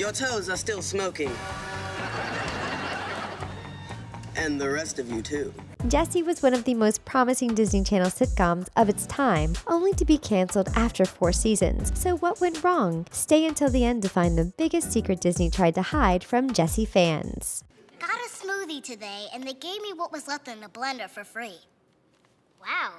Your toes are still smoking. And the rest of you, too. Jessie was one of the most promising Disney Channel sitcoms of its time, only to be canceled after 4 seasons. So what went wrong? Stay until the end to find the biggest secret Disney tried to hide from Jessie fans. Got a smoothie today, and they gave me what was left in the blender for free. Wow.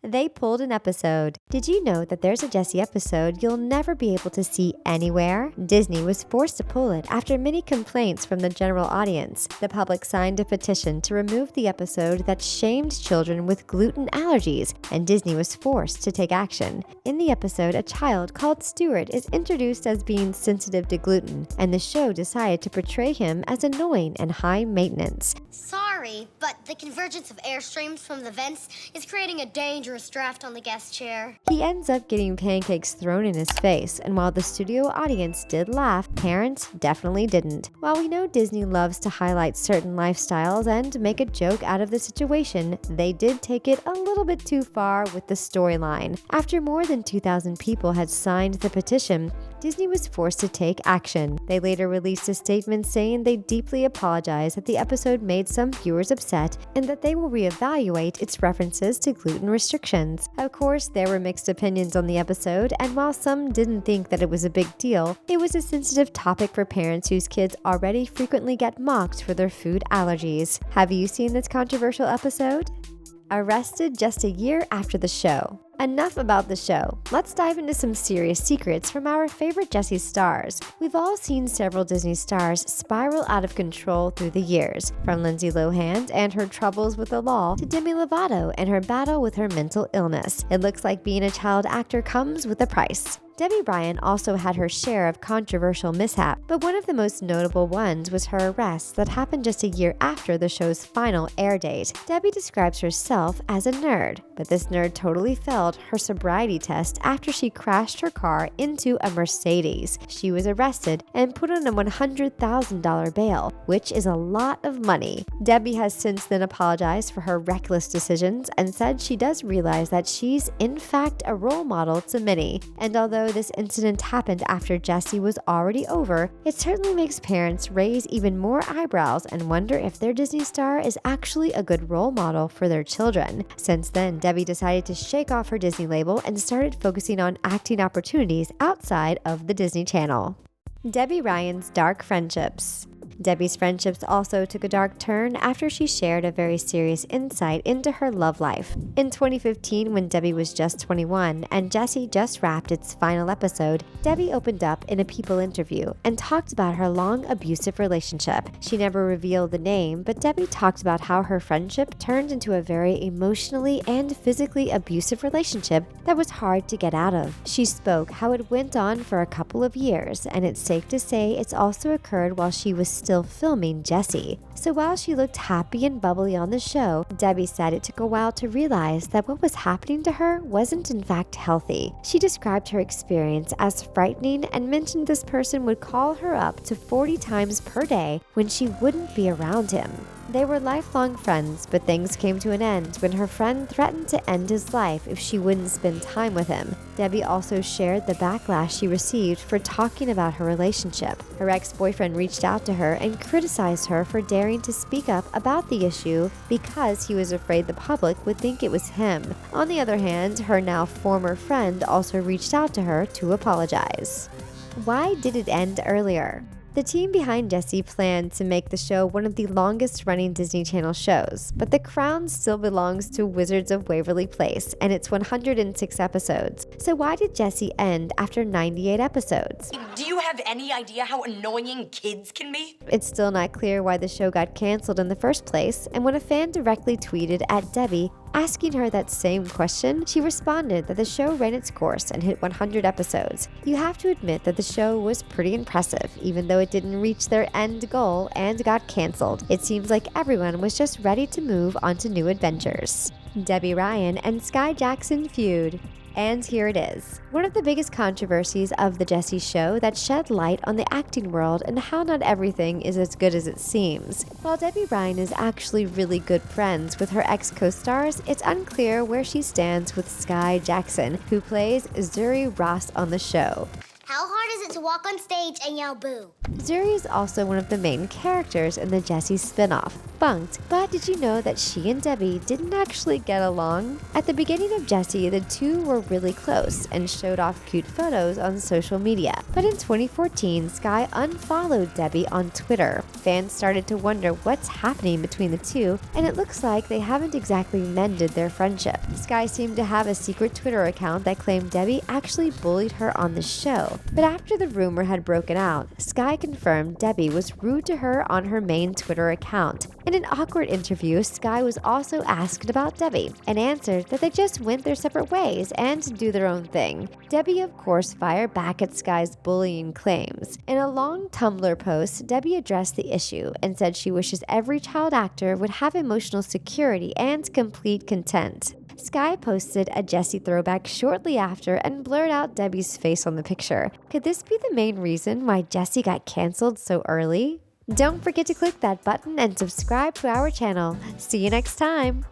They pulled an episode. Did you know that there's a Jessie episode you'll never be able to see anywhere? Disney was forced to pull it after many complaints from the general audience. The public signed a petition to remove the episode that shamed children with gluten allergies, and Disney was forced to take action. In the episode, a child called Stuart is introduced as being sensitive to gluten, and the show decided to portray him as annoying and high maintenance. Sorry, but the convergence of air streams from the vents is creating a dangerous draft on the guest chair. He ends up getting pancakes thrown in his face, and while the studio audience did laugh, parents definitely didn't. While we know Disney loves to highlight certain lifestyles and make a joke out of the situation, they did take it a little bit too far with the storyline. After more than 2,000 people had signed the petition, Disney was forced to take action. They later released a statement saying they deeply apologize that the episode made some viewers upset and that they will reevaluate its references to gluten restrictions. Of course, there were mixed opinions on the episode, and while some didn't think that it was a big deal, it was a sensitive topic for parents whose kids already frequently get mocked for their food allergies. Have you seen this controversial episode? Arrested just a year after the show. Enough about the show. Let's dive into some serious secrets from our favorite Jessie stars. We've all seen several Disney stars spiral out of control through the years, from Lindsay Lohan and her troubles with the law to Demi Lovato and her battle with her mental illness. It looks like being a child actor comes with a price. Debby Ryan also had her share of controversial mishaps, but one of the most notable ones was her arrest that happened just a year after the show's final air date. Debby describes herself as a nerd, but this nerd totally failed her sobriety test after she crashed her car into a Mercedes. She was arrested and put on a $100,000 bail, which is a lot of money. Debby has since then apologized for her reckless decisions and said she does realize that she's in fact a role model to many. And although this incident happened after Jessie was already over, it certainly makes parents raise even more eyebrows and wonder if their Disney star is actually a good role model for their children. Since then, Debby decided to shake off her Disney label and started focusing on acting opportunities outside of the Disney Channel. Debby Ryan's dark friendships. Debby's friendships also took a dark turn after she shared a very serious insight into her love life. In 2015, when Debby was just 21 and Jessie just wrapped its final episode, Debby opened up in a People interview and talked about her long abusive relationship. She never revealed the name, but Debby talked about how her friendship turned into a very emotionally and physically abusive relationship that was hard to get out of. She spoke how it went on for a couple of years, and it's safe to say it's also occurred while she was still filming Jessie. So while she looked happy and bubbly on the show, Debby said it took a while to realize that what was happening to her wasn't in fact healthy. She described her experience as frightening and mentioned this person would call her up to 40 times per day when she wouldn't be around him. They were lifelong friends, but things came to an end when her friend threatened to end his life if she wouldn't spend time with him. Debby also shared the backlash she received for talking about her relationship. Her ex-boyfriend reached out to her and criticized her for daring to speak up about the issue because he was afraid the public would think it was him. On the other hand, her now former friend also reached out to her to apologize. Why did it end earlier? The team behind Jessie planned to make the show one of the longest-running Disney Channel shows, but the crown still belongs to Wizards of Waverly Place and its 106 episodes. So why did Jessie end after 98 episodes? Do you have any idea how annoying kids can be? It's still not clear why the show got canceled in the first place, and when a fan directly tweeted at Debby asking her that same question, she responded that the show ran its course and hit 100 episodes. You have to admit that the show was pretty impressive, even though it didn't reach their end goal and got canceled. It seems like everyone was just ready to move on to new adventures. Debby Ryan and Skai Jackson feud. And here it is, one of the biggest controversies of the Jessie show that shed light on the acting world and how not everything is as good as it seems. While Debby Ryan is actually really good friends with her ex-co-stars, it's unclear where she stands with Skai Jackson, who plays Zuri Ross on the show. How hard is it to walk on stage and yell boo? Zuri is also one of the main characters in the Jessie spinoff, Bunk'd, but did you know that she and Debby didn't actually get along? At the beginning of Jessie, the two were really close and showed off cute photos on social media. But in 2014, Skye unfollowed Debby on Twitter. Fans started to wonder what's happening between the two, and it looks like they haven't exactly mended their friendship. Skye seemed to have a secret Twitter account that claimed Debby actually bullied her on the show. But after the rumor had broken out, Skye confirmed Debby was rude to her on her main Twitter account. In an awkward interview, Skye was also asked about Debby and answered that they just went their separate ways and do their own thing. Debby, of course, fired back at Skye's bullying claims. In a long Tumblr post, Debby addressed the issue and said she wishes every child actor would have emotional security and complete content. Skye posted a Jessie throwback shortly after and blurred out Debby's face on the picture. Could this be the main reason why Jessie got canceled so early? Don't forget to click that button and subscribe to our channel. See you next time!